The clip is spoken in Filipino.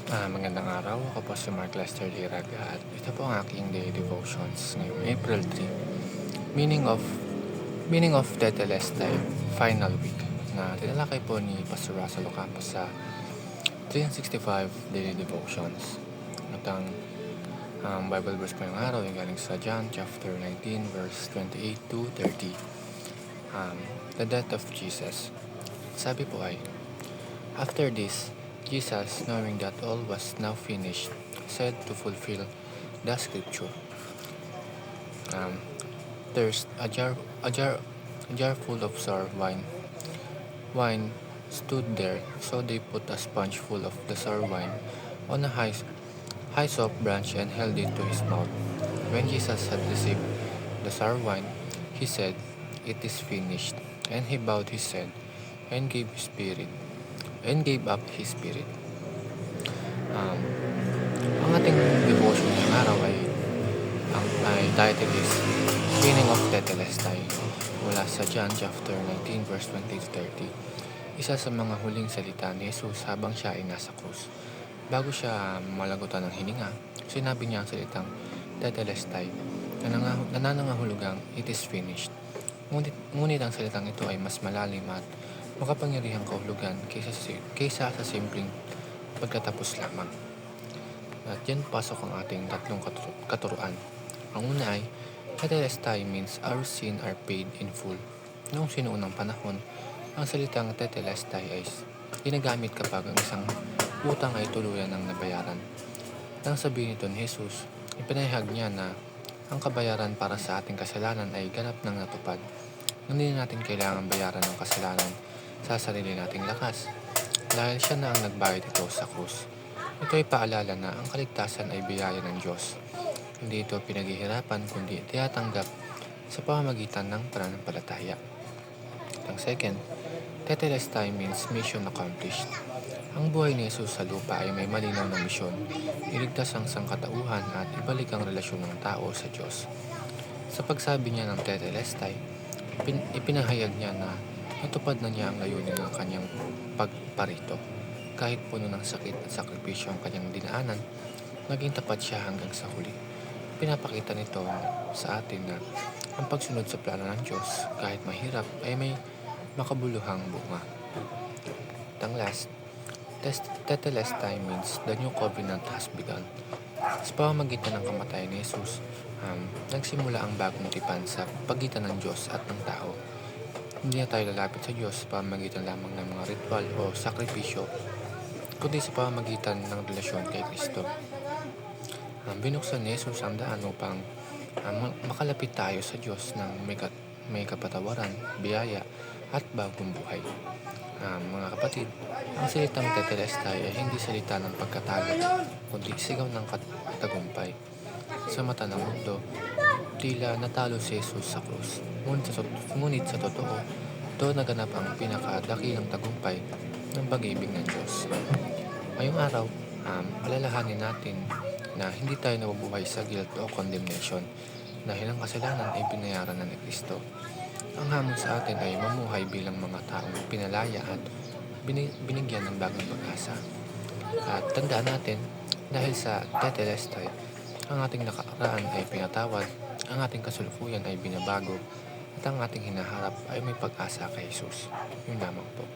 Magandang araw. Ako po si Mark Lester Liraga at ito po ang aking daily devotions ngayong April 3. Meaning of Meaning of Tetelestai Final Week na tinalakay po ni Pastor Russell Ocampo sa 365 Daily Devotions. At ang Bible verse po yung araw ay galing sa John chapter 19 verse 28 to 30. The death of Jesus. Sabi po ay, After this, Jesus, knowing that all was now finished, said to fulfill the scripture, "There's a jar full of sour wine stood there, so they put a sponge full of the sour wine on a hyssop branch and held it to his mouth. When Jesus had received the sour wine, he said, 'It is finished,' and he bowed his head and gave up his spirit." Um, ang ating devotion ngayong araw ay title is Meaning of Tetelestai mula sa John chapter 19 verse 20 to 30. Isa sa mga huling salita ni Jesus habang siya ay nasa krus. Bago siya malagutan ng hininga, sinabi niya ang salitang Tetelestai na nanangahulugang it is finished. Ngunit ang salitang ito ay mas malalim at makapangyarihang kahulugan kaysa sa simpleng pagkatapos lamang. At yan pasok ang ating tatlong katuruan. Ang una ay, Tetelestai means our sin are paid in full. Noong sinuunang panahon, ang salitang Tetelestai ay ginagamit kapag ang isang utang ay tuluyan ng nabayaran. Nang sabihin ito ni Jesus, ipinahayag niya na ang kabayaran para sa ating kasalanan ay ganap ng natupad. Hindi natin kailangan bayaran ng kasalanan sa sarili nating lakas dahil siya na ang nagbayad ito sa krus. Ito ay paalala na ang kaligtasan ay biyaya ng Diyos. Hindi ito pinaghihirapan kundi tinatanggap sa pamamagitan ng pananampalataya. Ang second, Tetelestai means mission accomplished. Ang buhay ni Jesus sa lupa ay may malinaw na misyon, iligtas ang sangkatauhan at ibalik ang relasyon ng tao sa Diyos. Sa pagsabi niya ng Tetelestai, ipinahayag niya na natupad na niya ang layunin ng kanyang pagparito. Kahit puno ng sakit at sakripisyo ang kanyang dinaanan, naging tapat siya hanggang sa huli. Pinapakita nito sa atin na ang pagsunod sa plano ng Diyos, kahit mahirap, ay may makabuluhang bunga. At ang last, Tetelestai means the new covenant has begun. Sa pamamagitan ng kamatayan ni Jesus, nagsimula ang bagong tipan sa pagitan ng Diyos at ng tao. Hindi na tayo lalapit sa Diyos sa pamamagitan lamang ng mga ritual o sakripisyo, kundi sa pamamagitan ng relasyon kay Kristo. Binuksan ni Jesus ang daan upang makalapit tayo sa Diyos ng may kapatawaran, biyaya, at bagong buhay. Mga kapatid, ang salitang Tetelestai ay hindi salita ng pagkatalo, kundi sigaw ng tagumpay. Sa mata ng mundo, tila natalo si Jesus sa krus. Ngunit sa totoo, doon naganap ang pinakadakilang tagumpay ng pag-ibig ng Diyos. Ngayong araw, alalahanin natin na hindi tayo nabubuhay sa guilt o condemnation dahil ang kasalanan ay binayaran na ni Kristo. Ang hamon sa atin ay mamuhay bilang mga taong pinalaya at binigyan ng bagong pag-asa. At tandaan natin, dahil sa Tetelestai, ang ating nakaraan ay pinatawad, ang ating kasulukuyan ay binabago, at ang ating hinaharap ay may pag-asa kay Jesus. Yun lamang po.